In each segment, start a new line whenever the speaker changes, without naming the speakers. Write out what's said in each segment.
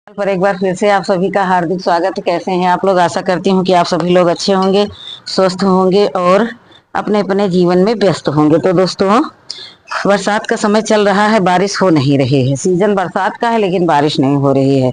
पर एक बार फिर से आप सभी का हार्दिक स्वागत है। कैसे हैं आप लोग? आशा करती हूँ कि आप सभी लोग अच्छे होंगे, स्वस्थ होंगे और अपने अपने जीवन में व्यस्त होंगे। तो दोस्तों, बरसात का समय चल रहा है, बारिश हो नहीं रही है। सीजन बरसात का है लेकिन बारिश नहीं हो रही है।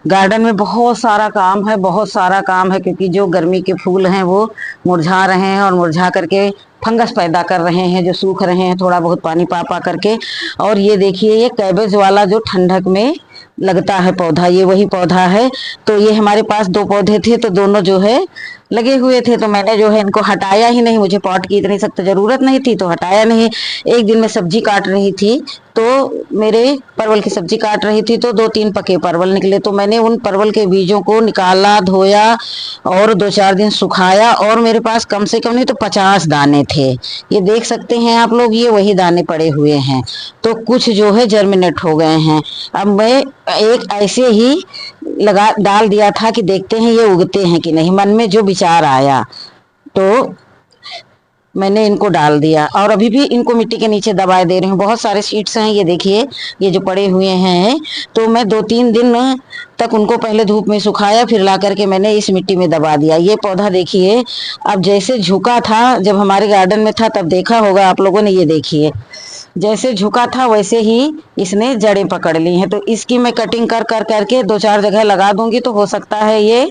गार्डन में बहुत सारा काम है, बहुत सारा काम है, क्योंकि जो गर्मी के फूल हैं वो मुरझा रहे हैं और मुरझा करके फंगस पैदा कर रहे हैं, जो सूख रहे हैं थोड़ा बहुत पानी पा पा करके। और ये देखिए, ये कैबेज वाला जो ठंडक में लगता है पौधा, ये वही पौधा है। तो ये हमारे पास दो पौधे थे, तो दोनों जो है लगे हुए थे, तो मैंने जो है इनको हटाया ही नहीं। मुझे पॉट की इतनी सख्त जरूरत नहीं थी तो हटाया नहीं। एक दिन मैं सब्जी काट रही थी, तो मेरे परवल की सब्जी काट रही थी, तो दो तीन पके परवल निकले। तो मैंने उन परवल के बीजों को निकाला, धोया और दो चार दिन सुखाया, और मेरे पास कम से कम नहीं तो 50 दाने थे। ये देख सकते हैं आप लोग, ये वही दाने पड़े हुए हैं। तो कुछ जो है जर्मिनेट हो गए हैं। अब मैं एक ऐसे ही लगा डाल दिया था कि देखते हैं ये उगते हैं कि नहीं। मन में जो विचार आया तो मैंने इनको डाल दिया, और अभी भी इनको मिट्टी के नीचे दबाए दे रही हूँ। बहुत सारे सीड्स हैं, ये देखिए, ये जो पड़े हुए हैं। तो मैं 2-3 दिन तक उनको पहले धूप में सुखाया, फिर ला करके मैंने इस मिट्टी में दबा दिया। ये पौधा देखिए, अब जैसे झुका था, जब हमारे गार्डन में था तब देखा होगा आप लोगों ने। ये देखिए, जैसे झुका था वैसे ही इसने जड़ें पकड़ ली हैं। तो इसकी मैं कटिंग कर कर करके 2-4 जगह लगा दूंगी, तो हो सकता है ये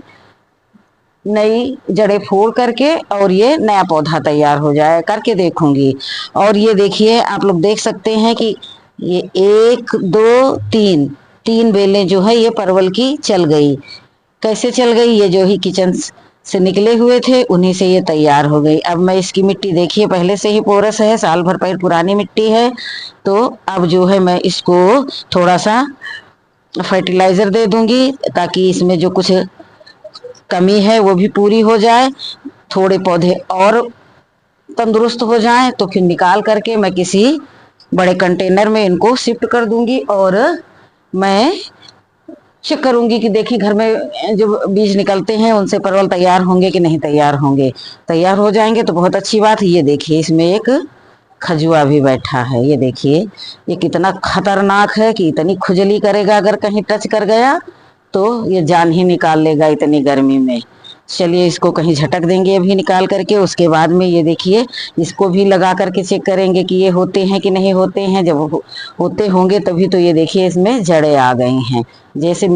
नई जड़ें फोड़ करके और ये नया पौधा तैयार हो जाए। करके देखूंगी। और ये देखिए, आप लोग देख सकते हैं कि ये 1 2 3 3 बेलें जो है ये परवल की चल गई। कैसे चल गई? ये जो ही किचन से निकले हुए थे उन्हीं से ये तैयार हो गई। अब मैं इसकी मिट्टी देखिए, पहले से ही पोरस है, साल भर पहले पुरानी मिट्टी है। तो अब जो है मैं इसको थोड़ा सा फर्टिलाइजर दे दूंगी, ताकि इसमें जो कुछ कमी है वो भी पूरी हो जाए, थोड़े पौधे और तंदुरुस्त हो जाएं। तो फिर निकाल करके मैं किसी बड़े कंटेनर में इनको शिफ्ट कर दूंगी, और मैं चेक करूंगी कि देखिए घर में जो बीज निकलते हैं उनसे परवल तैयार होंगे कि नहीं तैयार होंगे। तैयार हो जाएंगे तो बहुत अच्छी बात है। ये देखिए, इसमें एक खजुआ भी बैठा है। ये देखिए, ये कितना खतरनाक है कि इतनी खुजली करेगा, अगर कहीं टच कर गया तो ये जान ही निकाल लेगा इतनी गर्मी में। चलिए, इसको कहीं झटक देंगे अभी निकाल करके। उसके बाद में ये देखिए, इसको भी लगा करके चेक करेंगे कि ये होते हैं कि नहीं होते हैं। जब होते होंगे तभी तो ये देखिए इसमें जड़ें आ गई हैं। जैसे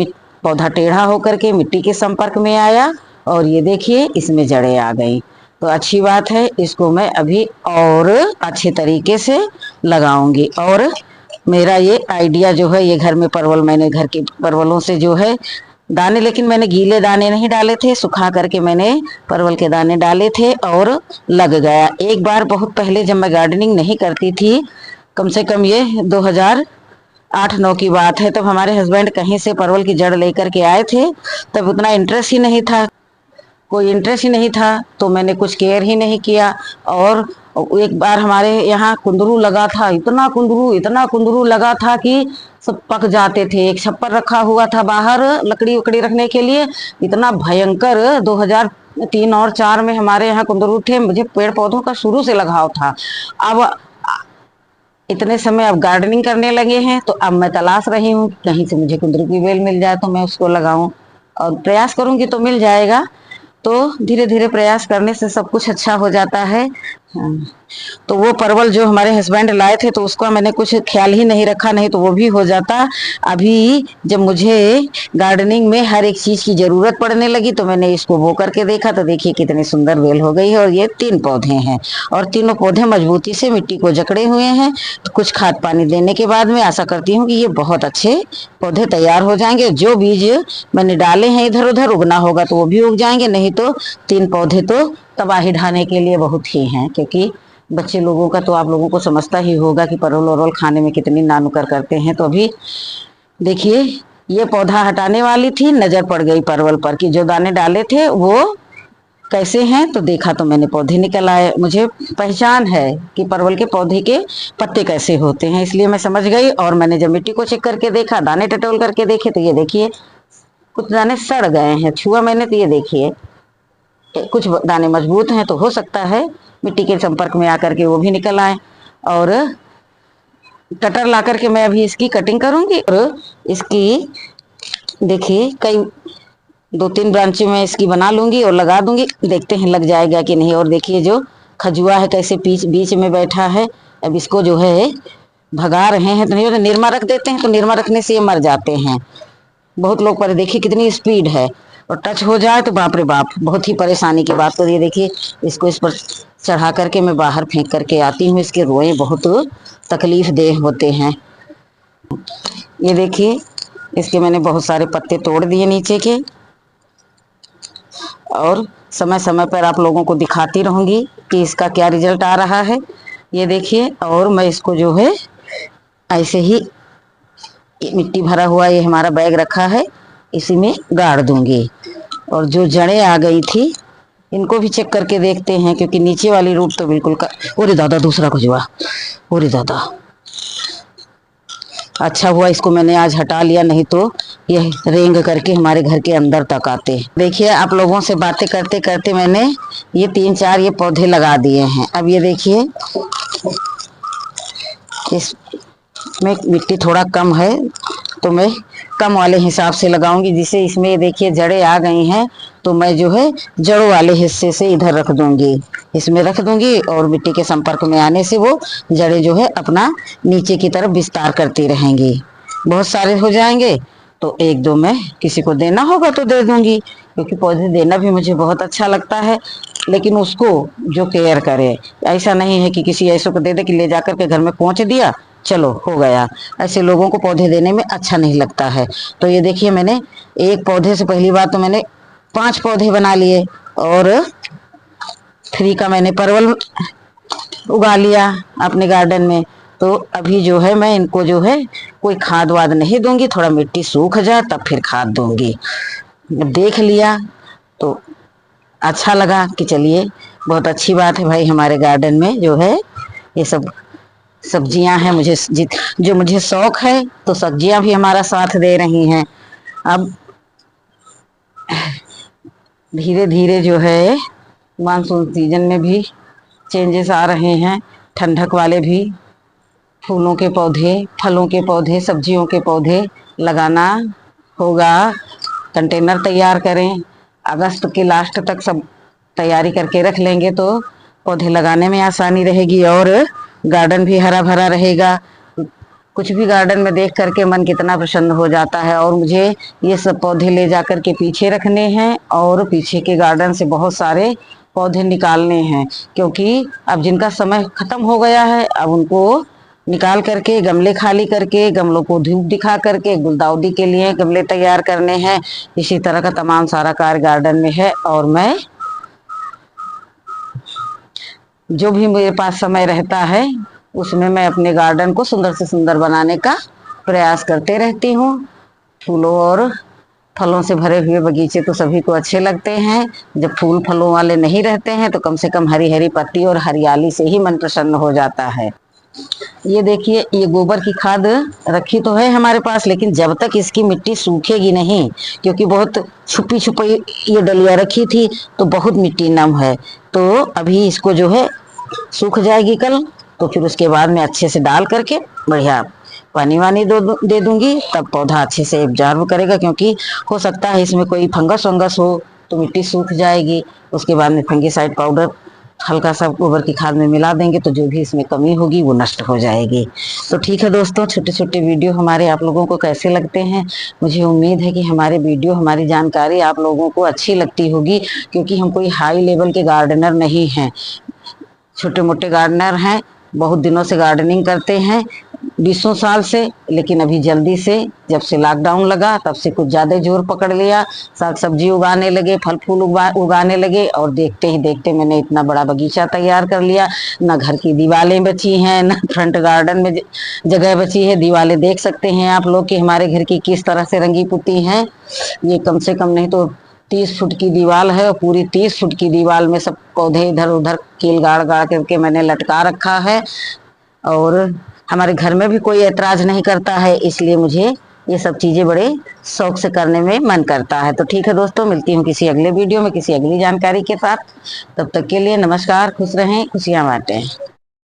पौधा टेढ़ा होकर के मिट्टी के संपर्क में आया, और ये देखिए इसमें जड़ें आ गई। तो अच्छी बात है, इसको मैं अभी और अच्छे तरीके से लगाऊंगी। और मेरा ये आइडिया जो है, ये घर में परवल, मैंने घर के परवलों से जो है दाने, लेकिन मैंने गीले दाने नहीं डाले थे, सुखा करके मैंने परवल के दाने डाले थे और लग गया। एक बार बहुत पहले जब मैं गार्डनिंग नहीं करती थी, कम से कम ये 2008-9 की बात है, तब हमारे हस्बैंड कहीं से परवल की जड़ लेकर के आए थे। तब उतना इंटरेस्ट ही नहीं था, कोई इंटरेस्ट ही नहीं था, तो मैंने कुछ केयर ही नहीं किया। और एक बार हमारे यहाँ कुंदरू लगा था, इतना कुंदरू लगा था कि सब पक जाते थे। एक छप्पर रखा हुआ था बाहर लकड़ी उकड़ी रखने के लिए, इतना भयंकर। 2003 और 4 में हमारे यहाँ कुंदरू थे। मुझे पेड़ पौधों का शुरू से लगाव था। अब इतने समय अब गार्डनिंग करने लगे हैं, तो अब मैं तलाश रही हूँ कहीं से मुझे कुंदरू की बेल मिल जाए तो मैं उसको लगाऊं, और प्रयास करूंगी तो मिल जाएगा। तो धीरे धीरे प्रयास करने से सब कुछ अच्छा हो जाता है। हाँ। तो वो परवल जो हमारे हस्बैंड लाए थे, तो उसका मैंने कुछ ख्याल ही नहीं रखा, नहीं तो वो भी हो जाता। अभी जब मुझे गार्डनिंग में हर एक चीज की जरूरत पड़ने लगी, तो मैंने इसको बो करके देखा, तो देखिए कितनी सुंदर बेल हो गई है। और ये 3 पौधे हैं, और तीनों पौधे मजबूती से मिट्टी को जकड़े हुए हैं। तो कुछ खाद पानी देने के बाद में आशा करती हूँ कि ये बहुत अच्छे पौधे तैयार हो जाएंगे। जो बीज मैंने डाले हैं इधर उधर, उगना होगा तो वो भी उग जाएंगे, नहीं तो 3 पौधे तो तबाही ढाने के लिए बहुत ही हैं। क्योंकि बच्चे लोगों का तो आप लोगों को समझता ही होगा कि परवल वरवल खाने में कितनी नानुकर करते हैं। तो अभी देखिए, ये पौधा हटाने वाली थी, नजर पड़ गई परवल पर कि जो दाने डाले थे वो कैसे हैं। तो देखा तो मैंने पौधे निकल आए। मुझे पहचान है कि परवल के पौधे के पत्ते कैसे होते हैं, इसलिए मैं समझ गई। और मैंने जब मिट्टी को चेक करके देखा, दाने टटोल करके देखे, तो ये देखिए कुछ दाने सड़ गए हैं। छुआ मैंने तो ये देखिए कुछ दाने मजबूत हैं, तो हो सकता है मिट्टी के संपर्क में आकर के वो भी निकल आए। और कटर ला करके मैं अभी इसकी कटिंग करूंगी और इसकी देखिए कई 2-3 ब्रांचें मैं इसकी बना लूंगी और लगा दूंगी, देखते हैं लग जाएगा कि नहीं। और देखिए जो खजुआ है कैसे बीच बीच में बैठा है। अब इसको जो है भगा रहे हैं, तो नहीं तो निरमा रख देते हैं, तो निरमा रखने से ये मर जाते हैं। बहुत लोग पर देखिए कितनी स्पीड है, और टच हो जाए तो बाप रे बाप, बहुत ही परेशानी की बात। तो ये देखिए इसको इस पर चढ़ा करके मैं बाहर फेंक करके आती हूँ। इसके रोए बहुत तकलीफ देह होते हैं। ये देखिए इसके मैंने बहुत सारे पत्ते तोड़ दिए नीचे के, और समय समय पर आप लोगों को दिखाती रहूंगी कि इसका क्या रिजल्ट आ रहा है। ये देखिए, और मैं इसको जो है ऐसे ही मिट्टी भरा हुआ ये हमारा बैग रखा है, इसी में गाड़ दूंगी। और जो जड़ें आ गई थी इनको भी चेक करके देखते हैं, क्योंकि नीचे वाली रूट तो बिल्कुल ओरे दादा, दूसरा खजुआ, ओरे दादा। अच्छा हुआ इसको मैंने आज हटा लिया, नहीं तो ये रेंग करके हमारे घर के अंदर तक आते। देखिए आप लोगों से बातें करते करते मैंने ये 3-4 ये पौधे लगा दिए हैं। अब ये देखिए इसमें मिट्टी थोड़ा कम है, तो मैं कम वाले हिसाब से लगाऊंगी, जिसे इसमें देखिए जड़ें आ गई हैं, तो मैं जो है जड़ों वाले हिस्से से इधर रख दूंगी, इसमें रख दूंगी, और मिट्टी के संपर्क में आने से वो जड़ें जो है अपना नीचे की तरफ विस्तार करती रहेंगी। बहुत सारे हो जाएंगे तो 1-2 में किसी को देना होगा तो दे दूंगी, क्योंकि पौधे देना भी मुझे बहुत अच्छा लगता है, लेकिन उसको जो केयर करे। ऐसा नहीं है कि किसी ऐसे को दे दे कि ले जाकर के घर में पहुंच दिया, चलो हो गया। ऐसे लोगों को पौधे देने में अच्छा नहीं लगता है। तो ये देखिए मैंने एक पौधे से पहली बार तो मैंने 5 पौधे बना लिए, और 3 का मैंने परवल उगा लिया अपने गार्डन में। तो अभी जो है मैं इनको जो है कोई खाद वाद नहीं दूंगी, थोड़ा मिट्टी सूख जाए तब फिर खाद दूंगी। देख लिया तो अच्छा लगा कि चलिए बहुत अच्छी बात है भाई, हमारे गार्डन में जो है ये सब सब्जियां हैं, मुझे जो मुझे शौक है, तो सब्जियां भी हमारा साथ दे रही हैं। अब धीरे धीरे जो है मानसून सीजन में भी चेंजेस आ रहे हैं, ठंडक वाले भी फूलों के पौधे, फलों के पौधे, सब्जियों के पौधे लगाना होगा। कंटेनर तैयार करें, अगस्त के लास्ट तक सब तैयारी करके रख लेंगे तो पौधे लगाने में आसानी रहेगी, और गार्डन भी हरा भरा रहेगा। कुछ भी गार्डन में देख करके मन कितना प्रसन्न हो जाता है। और मुझे ये सब पौधे ले जाकर के पीछे रखने हैं, और पीछे के गार्डन से बहुत सारे पौधे निकालने हैं, क्योंकि अब जिनका समय खत्म हो गया है, अब उनको निकाल करके गमले खाली करके, गमलों को धूप दिखा करके गुलदाउदी के लिए गमले तैयार करने हैं। इसी तरह का तमाम सारा कार्य गार्डन में है, और मैं जो भी मेरे पास समय रहता है उसमें मैं अपने गार्डन को सुंदर से सुंदर बनाने का प्रयास करते रहती हूँ। फूलों और फलों से भरे हुए बगीचे तो सभी को अच्छे लगते हैं। जब फूल फलों वाले नहीं रहते हैं तो कम से कम हरी हरी पत्ती और हरियाली से ही मन प्रसन्न हो जाता है। ये देखिए ये गोबर की खाद रखी तो है हमारे पास, लेकिन जब तक इसकी मिट्टी सूखेगी नहीं, क्योंकि बहुत छुपी छुपी ये डलिया रखी थी तो बहुत मिट्टी नम है। तो अभी इसको जो है सूख जाएगी कल, तो फिर उसके बाद में अच्छे से डाल करके बढ़िया पानी वानी दे दूंगी, तब पौधा अच्छे से एब्जॉर्ब करेगा। क्योंकि हो सकता है इसमें कोई फंगस वंगस हो तो मिट्टी सूख जाएगी, उसके बाद में फंगीसाइड पाउडर हल्का सा गोबर की खाद में मिला देंगे, तो जो भी इसमें कमी होगी वो नष्ट हो जाएगी। तो ठीक है दोस्तों, छोटे छोटे वीडियो हमारे आप लोगों को कैसे लगते हैं? मुझे उम्मीद है कि हमारे वीडियो, हमारी जानकारी आप लोगों को अच्छी लगती होगी, क्योंकि हम कोई हाई लेवल के गार्डनर नहीं हैं, छोटे मोटे गार्डनर हैं, बहुत दिनों से गार्डनिंग करते हैं, 20 साल से। लेकिन अभी जल्दी से जब से लॉकडाउन लगा तब से कुछ ज़्यादा जोर पकड़ लिया, साग सब्जी उगाने लगे, फल फूल उगाने लगे, और देखते ही देखते मैंने इतना बड़ा बगीचा तैयार कर लिया। ना घर की दीवारें बची हैं, ना फ्रंट गार्डन में जगह बची है। दीवारें देख सकते हैं आप लोग कि हमारे घर की किस तरह से रंगी पुती हैं। ये कम से कम नहीं तो 30 फुट की दीवार है, और पूरी 30 फुट की दीवार में सब पौधे इधर उधर कील गाड़ गाड़ करके मैंने लटका रखा है। और हमारे घर में भी कोई ऐतराज नहीं करता है, इसलिए मुझे ये सब चीजें बड़े शौक से करने में मन करता है। तो ठीक है दोस्तों, मिलती हूँ किसी अगले वीडियो में किसी अगली जानकारी के साथ। तब तक के लिए नमस्कार, खुश रहें, खुशियां बांटें।